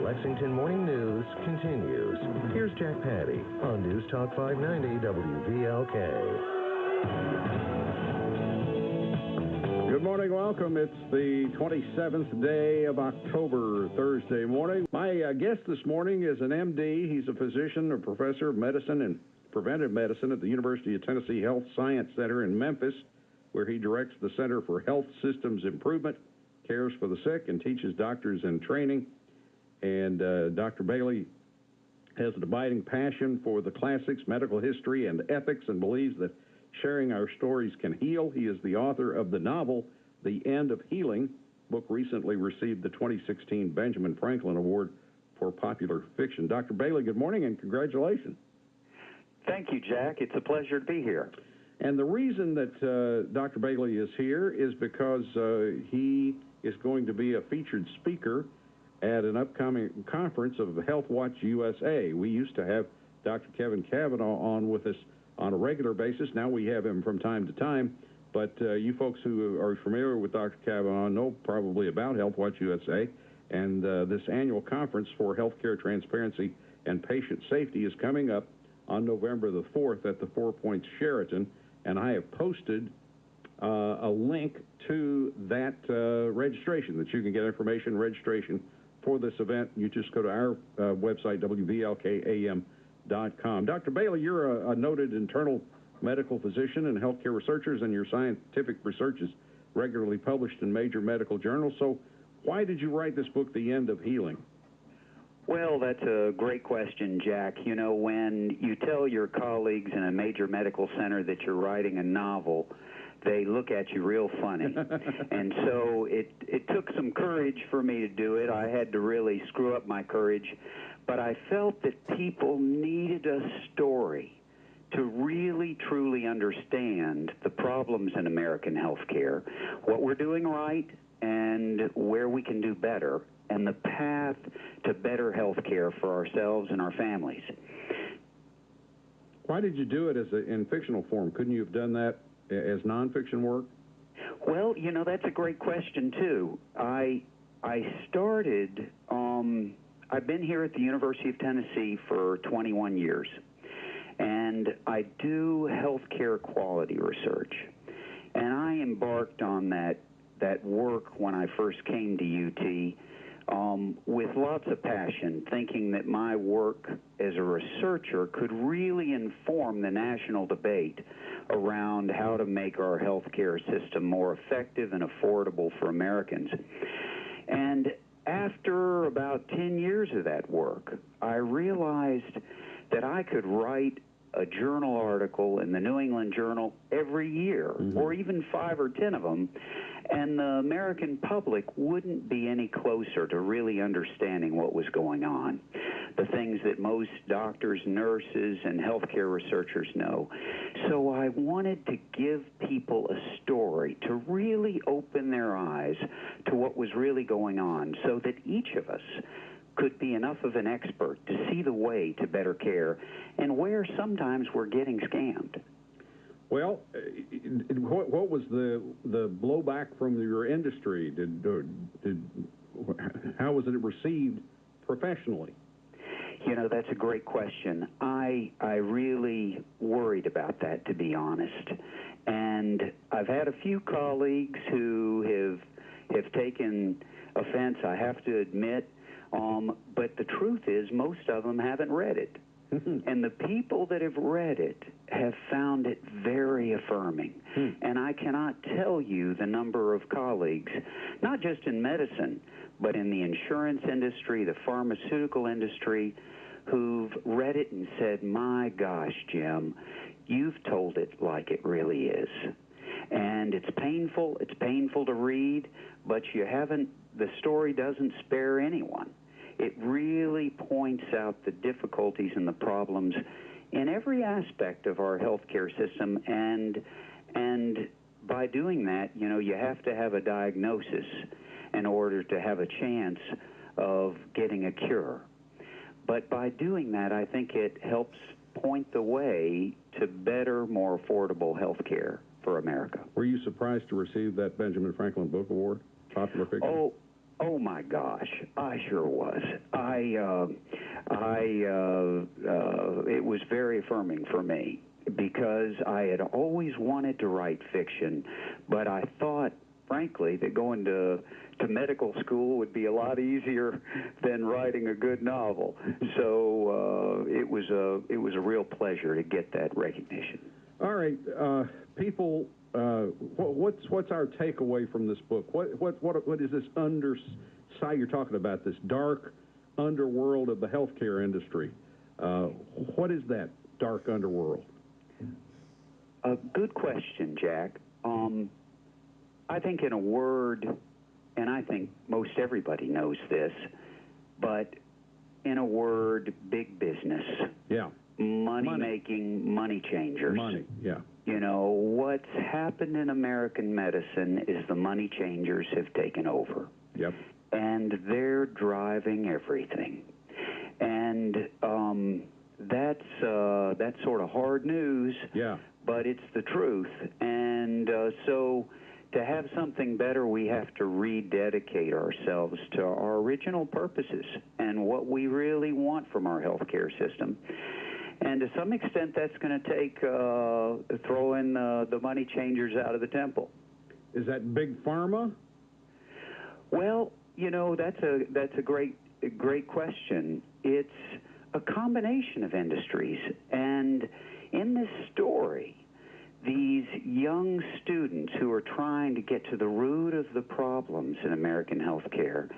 Lexington Morning News continues. Here's JackPattie on News Talk 590 WVLK. Good morning, welcome. It's the 27th day of October, Thursday morning. My guest this morning is an MD. He's a physician, a professor of medicine and preventive medicine at the University of Tennessee Health Science Center in Memphis, where he directs the Center for Health Systems Improvement, cares for the sick, and teaches doctors in training. And Dr. Bailey has an abiding passion for the classics, medical history, and ethics, and believes that sharing our stories can heal. He is the author of the novel, The End of Healing. The book recently received the 2016 Benjamin Franklin Award for Popular Fiction. Dr. Bailey, good morning and congratulations. Thank you, Jack. It's a pleasure to be here. And the reason that Dr. Bailey is here is because he is going to be a featured speaker at an upcoming conference of Health Watch USA. We used to have Dr. Kevin Cavanaugh on with us on a regular basis. Now we have him from time to time. But you folks who are familiar with Dr. Cavanaugh know probably about Health Watch USA. And this annual conference for healthcare transparency and patient safety is coming up on November the 4th at the Four Points Sheraton. And I have posted a link to that registration, that you can get information, registration for this event. You just go to our website, WVLKAM.com. Dr. Bailey, you're a noted internal medical physician and healthcare researchers, and your scientific research is regularly published in major medical journals. So why did you write this book, The End of Healing? Well, that's a great question, Jack. You know, when you tell your colleagues in a major medical center that you're writing a novel, they look at you real funny. And so it took some courage for me to do it. I had to really screw up my courage. But I felt that people needed a story to really, truly understand the problems in American healthcare, what we're doing right, and where we can do better, and the path to better health care for ourselves and our families. Why did you do it in fictional form? Couldn't you have done that as nonfiction work? Well, you know, that's a great question, too. I started, I've been here at the University of Tennessee for 21 years, and I do healthcare quality research. And I embarked on that work when I first came to UT with lots of passion, thinking that my work as a researcher could really inform the national debate around how to make our healthcare system more effective and affordable for Americans. And after about 10 years of that work, I realized that I could write a journal article in the New England Journal every year, or even 5 or 10 of them, and the American public wouldn't be any closer to really understanding what was going on, the things that most doctors, nurses, and healthcare researchers know. So I wanted to give people a story to really open their eyes to what was really going on, so that each of us could be enough of an expert to see the way to better care and where sometimes we're getting scammed. Well, what was the blowback from your industry? How was it received professionally? You know, that's a great question. I really worried about that, to be honest. And I've had a few colleagues who have taken offense, I have to admit. But the truth is, most of them haven't read it. And the people that have read it have found it very affirming. And I cannot tell you the number of colleagues, not just in medicine, but in the insurance industry, the pharmaceutical industry, who've read it and said, my gosh, Jim, you've told it like it really is. And it's painful to read, but the story doesn't spare anyone. It really points out the difficulties and the problems in every aspect of our healthcare system, and by doing that, you know, you have to have a diagnosis in order to have a chance of getting a cure. But by doing that, I think it helps point the way to better, more affordable healthcare for America. Were you surprised to receive that Benjamin Franklin Book Award, popular fiction? Oh my gosh, I sure was. It was very affirming for me because I had always wanted to write fiction, but I thought, frankly, that going to medical school would be a lot easier than writing a good novel. So it was a real pleasure to get that recognition. All right, people. What's our takeaway from this book? What is this underside you're talking about? This dark underworld of the healthcare industry. What is that dark underworld? A good question, Jack. I think in a word, and I think most everybody knows this, but in a word, big business. Yeah. Money making, money changers. Money, yeah. You know, what's happened in American medicine is the money changers have taken over. Yep. And they're driving everything. And that's sort of hard news. Yeah. But it's the truth. And so to have something better, we have to rededicate ourselves to our original purposes and what we really want from our healthcare system. And to some extent, that's going to take throwing the money changers out of the temple. Is that big pharma? Well, you know, that's a great question. It's a combination of industries, and in this story, these young students who are trying to get to the root of the problems in American healthcare,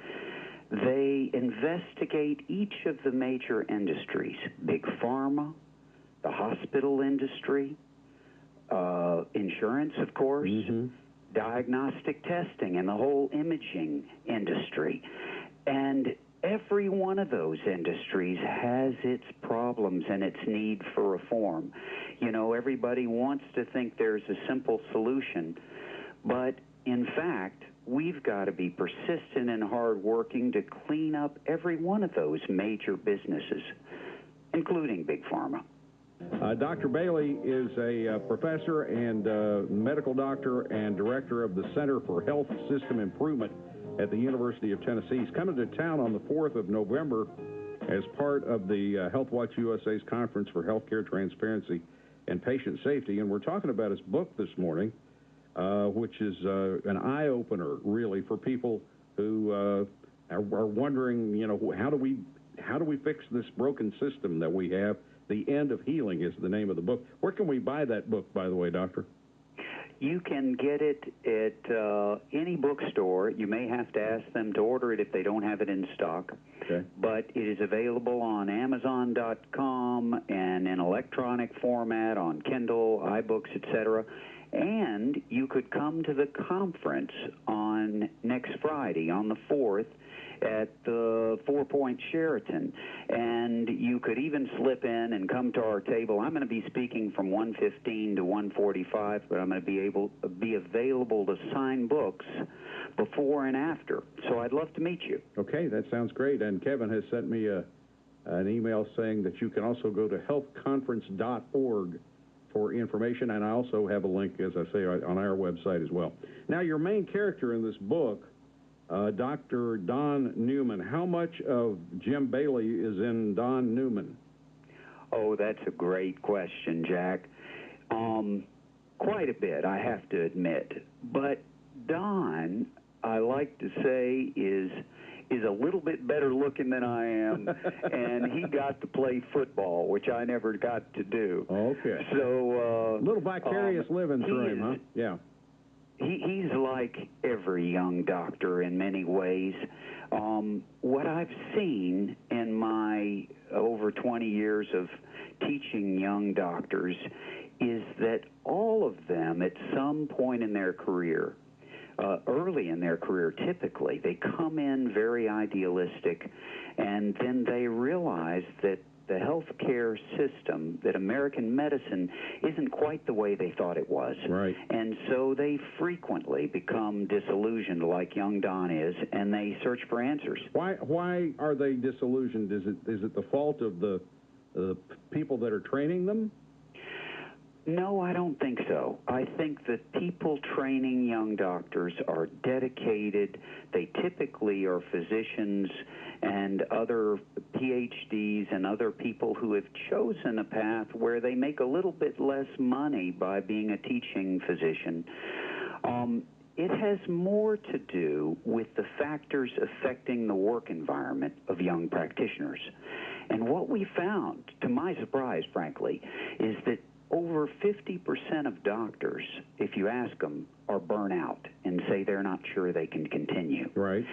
they investigate each of the major industries: big pharma, the hospital industry, insurance, of course, diagnostic testing, and the whole imaging industry. And every one of those industries has its problems and its need for reform. You know, everybody wants to think there's a simple solution, but in fact, we've got to be persistent and hardworking to clean up every one of those major businesses, including big pharma. Dr. Bailey is a professor and medical doctor and director of the Center for Health System Improvement at the University of Tennessee. He's coming to town on the 4th of November as part of the Health Watch USA's Conference for Healthcare Transparency and Patient Safety. And we're talking about his book this morning, which is an eye-opener, really, for people who are wondering, you know, how do we fix this broken system that we have? The End of Healing is the name of the book. Where can we buy that book, by the way, Doctor? You can get it at any bookstore. You may have to ask them to order it if they don't have it in stock. Okay. But it is available on Amazon.com and in electronic format on Kindle, iBooks, etc. And you could come to the conference on next Friday, on the 4th, at the 4 Point Sheraton, and you could even slip in and come to our table. I'm going to be speaking from 1:15 to 1:45, but I'm going to be available to sign books before and after. So I'd love to meet you. Okay, that sounds great. And Kevin has sent me an email saying that you can also go to healthconference.org for information, and I also have a link, as I say, on our website as well. Now, your main character in this book, Dr. Don Newman. How much of Jim Bailey is in Don Newman? Oh, that's a great question, Jack. Quite a bit, I have to admit. But Don, I like to say, is a little bit better looking than I am, and he got to play football, which I never got to do. Okay. So a little vicarious living through him, huh? Yeah. He's like every young doctor in many ways. What I've seen in my over 20 years of teaching young doctors is that all of them at some point in their career, early in their career typically, they come in very idealistic, and then they realize that the healthcare system, that American medicine isn't quite the way they thought it was. Right. And so they frequently become disillusioned, like young Don is, and they search for answers. Why are they disillusioned? Is it the fault of the people that are training them? No, I don't think so. I think that people training young doctors are dedicated. They typically are physicians and other PhDs and other people who have chosen a path where they make a little bit less money by being a teaching physician. It has more to do with the factors affecting the work environment of young practitioners. And what we found, to my surprise, frankly, is that over 50% of doctors, if you ask them, are burnout and say they're not sure they can continue. Right.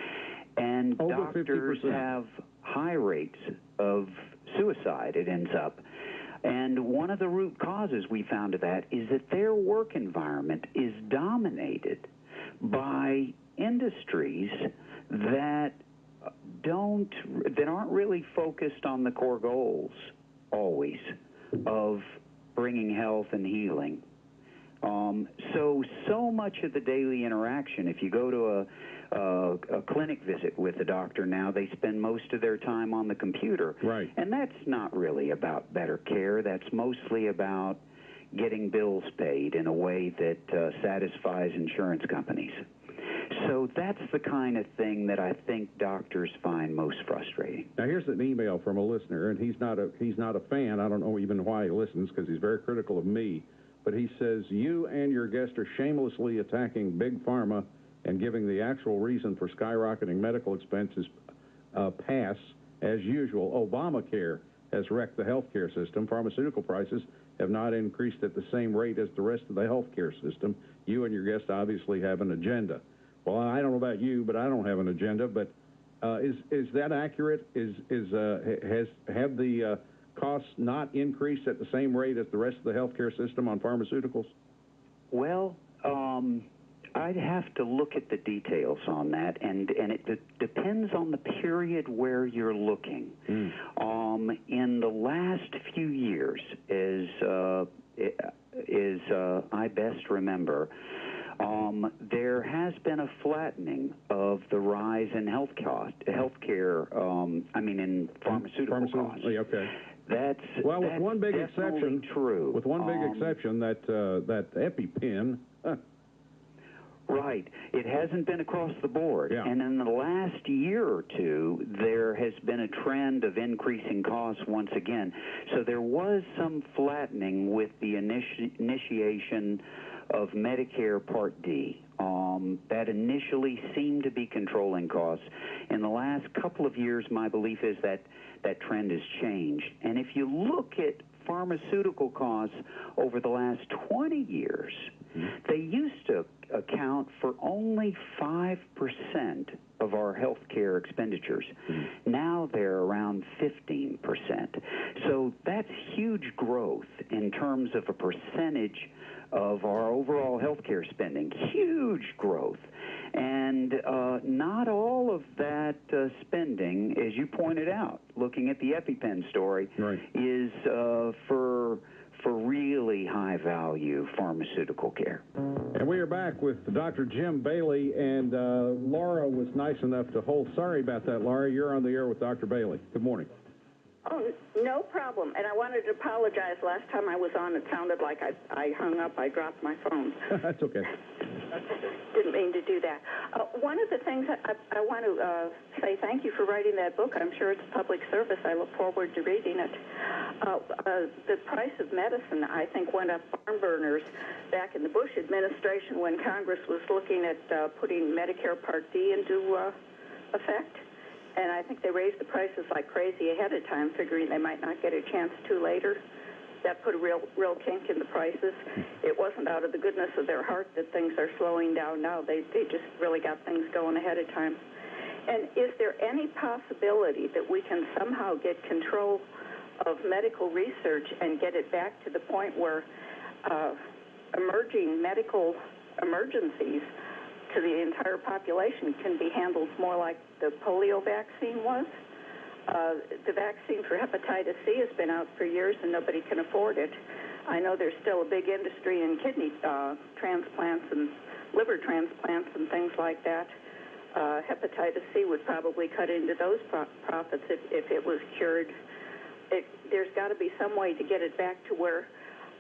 And Over doctors 50%. have high rates of suicide, it ends up. And one of the root causes we found of that is that their work environment is dominated by industries that aren't really focused on the core goals always of bringing health and healing. So much of the daily interaction, if you go to a clinic visit with a doctor now, they spend most of their time on the computer. Right. And that's not really about better care. That's mostly about getting bills paid in a way that satisfies insurance companies. So that's the kind of thing that I think doctors find most frustrating. Now here's an email from a listener, and he's not a fan. I don't know even why he listens, because he's very critical of me. But he says, you and your guest are shamelessly attacking Big Pharma and giving the actual reason for skyrocketing medical expenses pass. As usual, Obamacare has wrecked the healthcare system. Pharmaceutical prices have not increased at the same rate as the rest of the healthcare system. You and your guest obviously have an agenda. Well, I don't know about you, but I don't have an agenda. But is that accurate? Have the costs not increased at the same rate as the rest of the healthcare system on pharmaceuticals? Well, I'd have to look at the details on that, and it depends on the period where you're looking. In the last few years, I best remember, there has been a flattening of the rise in in pharmaceutical costs. Okay. That's with one big definitely exception. true. With one big exception, that EpiPen. Right. It hasn't been across the board. Yeah. And in the last year or two, there has been a trend of increasing costs once again. So there was some flattening with the initiation of Medicare Part D. That initially seemed to be controlling costs. In the last couple of years, my belief is that that trend has changed. And if you look at pharmaceutical costs over the last 20 years, they used to account for only 5% of our health care expenditures. Now they're around 15%. So that's huge growth in terms of a percentage of our overall health care spending. Huge growth. And not all of that spending, as you pointed out, looking at the EpiPen story, right, is for really high-value pharmaceutical care. And we are back with Dr. Jim Bailey, and Laura was nice enough to hold. Sorry about that, Laura. You're on the air with Dr. Bailey. Good morning. Oh, no problem. And I wanted to apologize. Last time I was on, it sounded like I hung up. I dropped my phone. That's okay. Didn't mean to do that. One of the things I want to say thank you for writing that book. I'm sure it's public service. I look forward to reading it. The price of medicine, I think, went up barn burners back in the Bush administration when Congress was looking at putting Medicare Part D into effect. And I think they raised the prices like crazy ahead of time, figuring they might not get a chance to later. That put a real kink in the prices. It wasn't out of the goodness of their heart that things are slowing down now. They just really got things going ahead of time. And is there any possibility that we can somehow get control of medical research and get it back to the point where emerging medical emergencies to the entire population can be handled more like the polio vaccine was? The vaccine for hepatitis C has been out for years and nobody can afford it. I know there's still a big industry in kidney transplants and liver transplants and things like that. Hepatitis C would probably cut into those profits if it was cured. There's got to be some way to get it back to where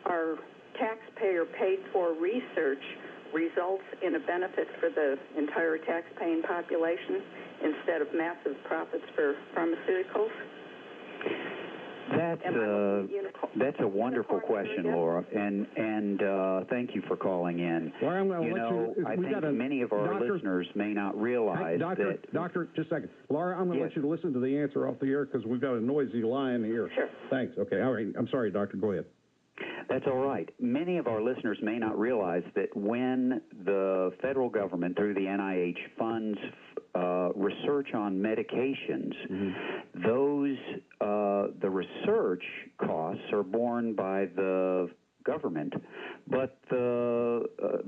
our taxpayer-paid-for research results in a benefit for the entire tax-paying population instead of massive profits for pharmaceuticals? That's a wonderful question, Laura, and thank you for calling in. Laura, I'm going to let you. I think many of our listeners may not realize that. Doctor, just a second. Laura, I'm going to let you listen to the answer off the air because we've got a noisy line here. Sure. Thanks. Okay. All right. I'm sorry, Doctor. Go ahead. That's all right. Many of our listeners may not realize that when the federal government, through the NIH, funds research on medications, the research costs are borne by the government, but the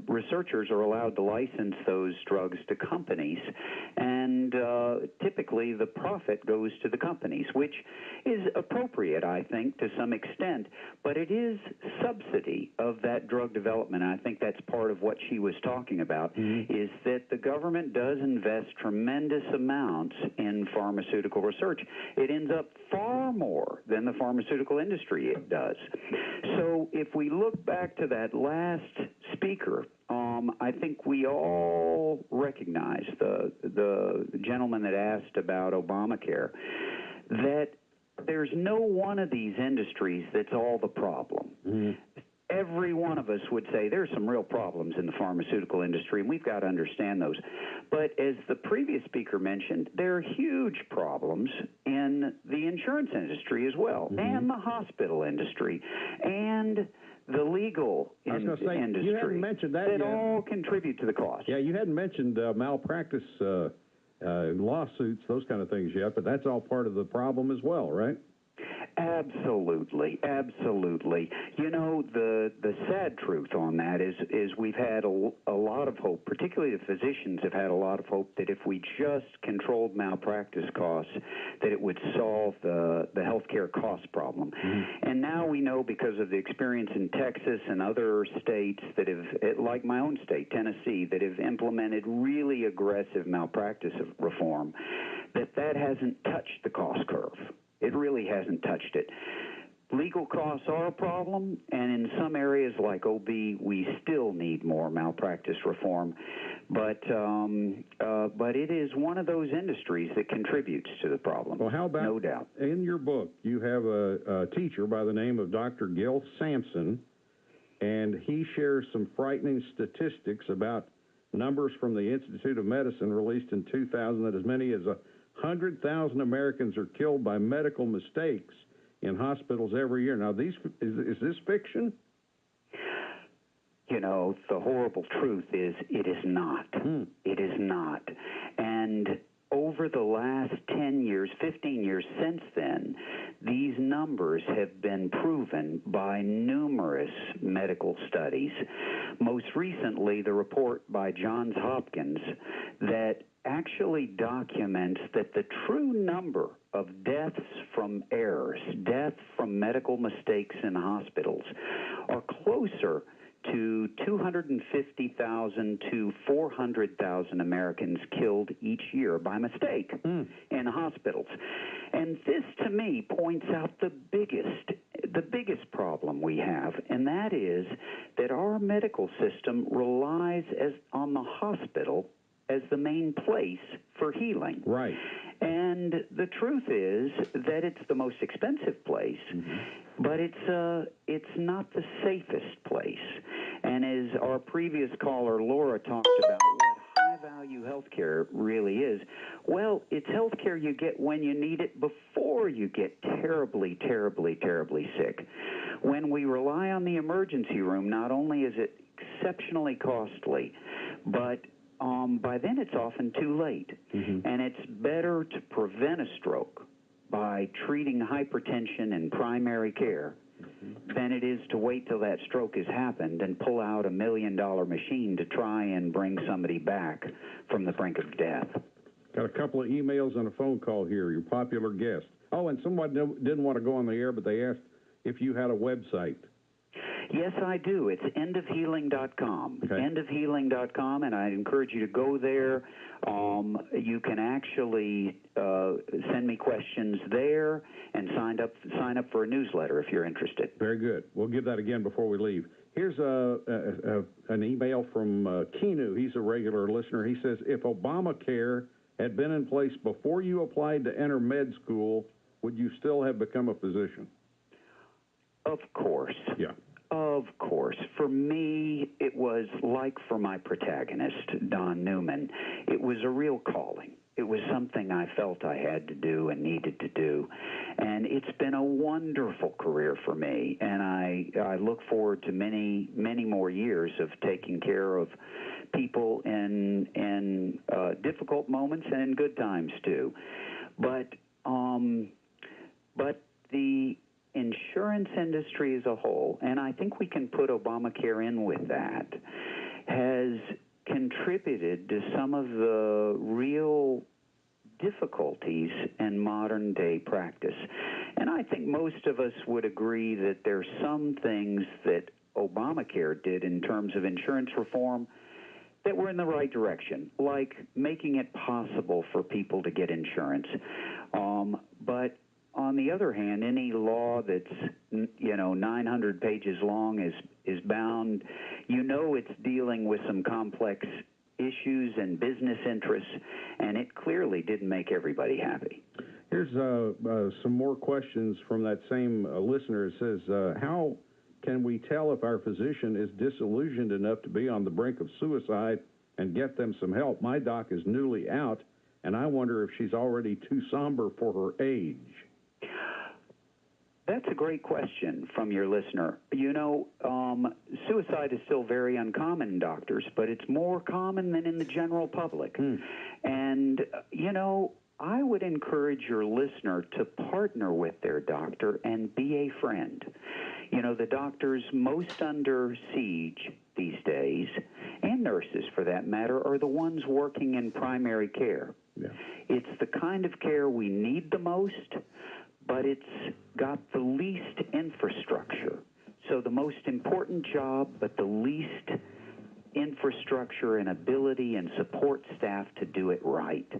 researchers are allowed to license those drugs to companies, and typically the profit goes to the companies, which is appropriate, I think, to some extent, but it is subsidy of that drug development, and I think that's part of what she was talking about, is that the government does invest tremendous amounts in pharmaceutical research. It ends up far more than the pharmaceutical industry does. So if we look back to that last speaker, I think we all recognize, the gentleman that asked about Obamacare, that there's no one of these industries that's all the problem. Every one of us would say there's some real problems in the pharmaceutical industry, and we've got to understand those. But as the previous speaker mentioned, there are huge problems in the insurance industry as well, and the hospital industry, and the legal industry. You hadn't mentioned that yet. All contribute to the cost. Yeah, you hadn't mentioned malpractice lawsuits, those kind of things yet, but that's all part of the problem as well, right? Absolutely, absolutely. You know, the sad truth on that is we've had a lot of hope, particularly the physicians have had a lot of hope that if we just controlled malpractice costs, that it would solve the healthcare cost problem. And now we know, because of the experience in Texas and other states that have, like my own state, Tennessee, that have implemented really aggressive malpractice reform, that hasn't touched the cost curve. It really hasn't touched it. Legal costs are a problem, and in some areas like OB, we still need more malpractice reform. But it is one of those industries that contributes to the problem. Well, how about, no doubt. In your book, you have a teacher by the name of Dr. Gil Sampson, and he shares some frightening statistics about numbers from the Institute of Medicine released in 2000 that as many as 100,000 Americans are killed by medical mistakes in hospitals every year. Now, is this fiction? You know, the horrible truth is it is not. It is not. And over the last 10 years, 15 years since then, these numbers have been proven by numerous medical studies. Most recently, the report by Johns Hopkins that actually documents that the true number of deaths from errors, deaths from medical mistakes in hospitals, are closer to 250,000 to 400,000 Americans killed each year by mistake in hospitals. And this, to me, points out the biggest problem we have, and that is that our medical system relies on the hospital as the main place for healing. Right. And the truth is that it's the most expensive place, but it's not the safest place. And as our previous caller, Laura, talked about what high-value healthcare really is, well, it's healthcare you get when you need it before you get terribly, terribly, terribly sick. When we rely on the emergency room, not only is it exceptionally costly, but by then it's often too late. And it's better to prevent a stroke by treating hypertension in primary care than it is to wait till that stroke has happened and pull out $1 million machine to try and bring somebody back from the brink of death. Got a couple of emails and a phone call here, your popular guest. Oh, and someone didn't want to go on the air, but they asked if you had a website. Yes, I do. It's endofhealing.com. Okay. Endofhealing.com, and I encourage you to go there. You can actually send me questions there and sign up for a newsletter if you're interested. Very good. We'll give that again before we leave. Here's an email from Keanu. He's a regular listener. He says, if Obamacare had been in place before you applied to enter med school, would you still have become a physician? Of course. Yeah. Of course. For me, it was like for my protagonist, Don Newman. It was a real calling. It was something I felt I had to do and needed to do. And it's been a wonderful career for me. And I look forward to many, many more years of taking care of people in difficult moments and in good times, too. But the insurance industry as a whole, and I think we can put Obamacare in with that, has contributed to some of the real difficulties in modern day practice. And I think most of us would agree that there's some things that Obamacare did in terms of insurance reform that were in the right direction, like making it possible for people to get insurance. But on the other hand, any law that's 900 pages long is bound. It's dealing with some complex issues and business interests, and it clearly didn't make everybody happy. Here's some more questions from that same listener. It says, how can we tell if our physician is disillusioned enough to be on the brink of suicide and get them some help? My doc is newly out, and I wonder if she's already too somber for her age. That's a great question from your listener. Suicide is still very uncommon in doctors, but it's more common than in the general public. And, I would encourage your listener to partner with their doctor and be a friend. The doctors most under siege these days, and nurses for that matter, are the ones working in primary care. Yeah. It's the kind of care we need the most, but it's got the least infrastructure. So the most important job, but the least infrastructure and ability and support staff to do it right.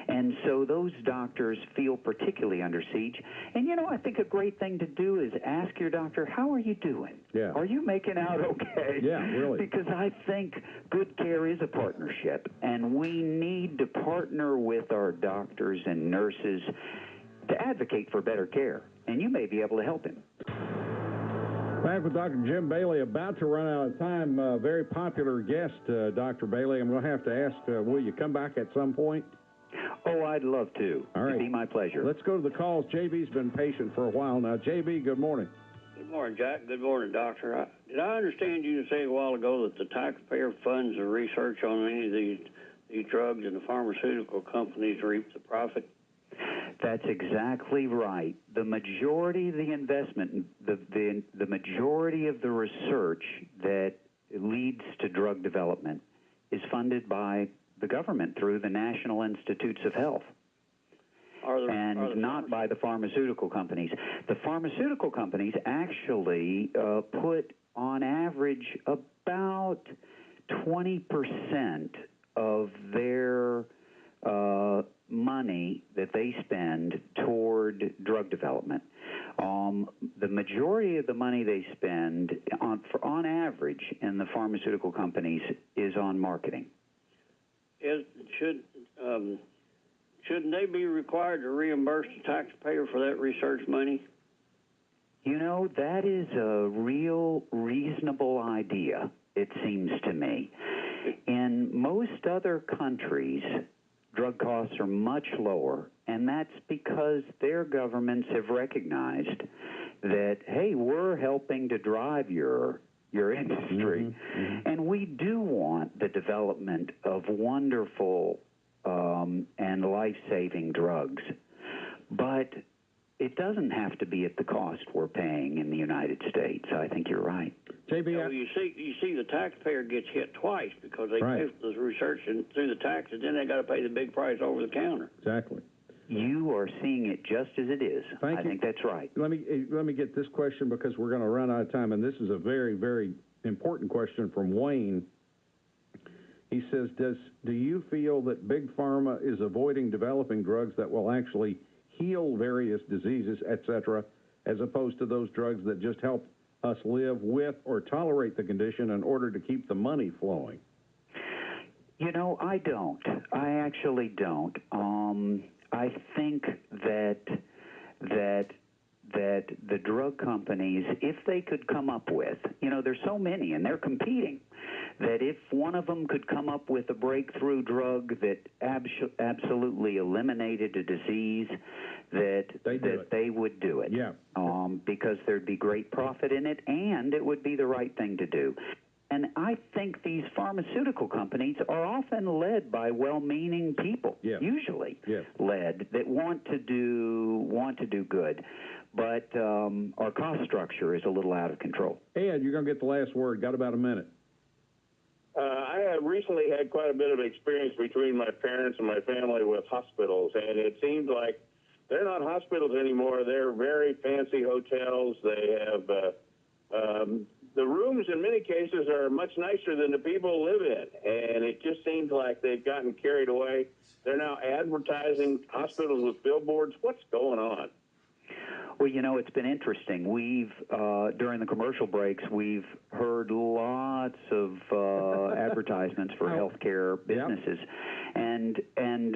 And so those doctors feel particularly under siege. And, I think a great thing to do is ask your doctor, how are you doing? Yeah. Are you making out okay? Yeah, really. Because I think good care is a partnership, and we need to partner with our doctors and nurses to advocate for better care, and you may be able to help him. Back with Dr. Jim Bailey, about to run out of time. Very popular guest, Dr. Bailey. I'm going to have to ask, will you come back at some point? Oh, I'd love to. All right. It'd be my pleasure. Let's go to the calls. JB's been patient for a while now. JB, good morning. Good morning, Jack. Good morning, Doctor. Did I understand you to say a while ago that the taxpayer funds the research on any of these drugs and the pharmaceutical companies reap the profit? That's exactly right. The majority of the investment, the majority of the research that leads to drug development is funded by the government through the National Institutes of Health. Not by the pharmaceutical companies. The pharmaceutical companies actually put, on average, about 20% of their money that they spend toward drug development. The majority of the money they spend, on average, in the pharmaceutical companies is on marketing. Shouldn't they be required to reimburse the taxpayer for that research money? That is a real reasonable idea, it seems to me. In most other countries, drug costs are much lower, and that's because their governments have recognized that, hey, we're helping to drive your industry, and we do want the development of wonderful and life-saving drugs. But it doesn't have to be at the cost we're paying in the United States. I think you're right. JB, you see, the taxpayer gets hit twice because they pay for the research and through the taxes, then they got to pay the big price over the counter. Exactly. You are seeing it just as it is. I think that's right. Let me get this question because we're going to run out of time, and this is a very, very important question from Wayne. He says, do you feel that Big Pharma is avoiding developing drugs that will actually heal various diseases, etc., as opposed to those drugs that just help us live with or tolerate the condition in order to keep the money flowing? You know, I don't. I actually don't. I think that the drug companies, if they could come up with, you know, there's so many and they're competing, that if one of them could come up with a breakthrough drug that absolutely eliminated a disease, they would do it. Yeah. Because there'd be great profit in it, and it would be the right thing to do. And I think these pharmaceutical companies are often led by well-meaning people, usually led, that want to do good. But our cost structure is a little out of control. Ed, you're going to get the last word. Got about a minute. I have recently had quite a bit of experience between my parents and my family with hospitals, and it seems like they're not hospitals anymore. They're very fancy hotels. They have the rooms in many cases are much nicer than the people live in, and it just seems like they've gotten carried away. They're now advertising hospitals with billboards. What's going on? Well, you know, it's been interesting. We've, during the commercial breaks, we've heard lots of advertisements for healthcare businesses. And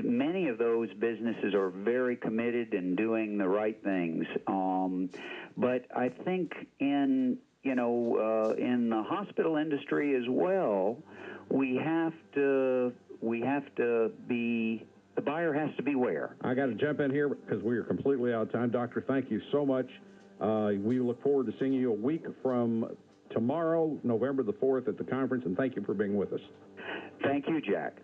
many of those businesses are very committed in doing the right things. But I think in the hospital industry as well, the buyer has to beware. I got to jump in here because we are completely out of time. Doctor, thank you so much. We look forward to seeing you a week from tomorrow, November the 4th, at the conference, and thank you for being with us. Thank you, Jack.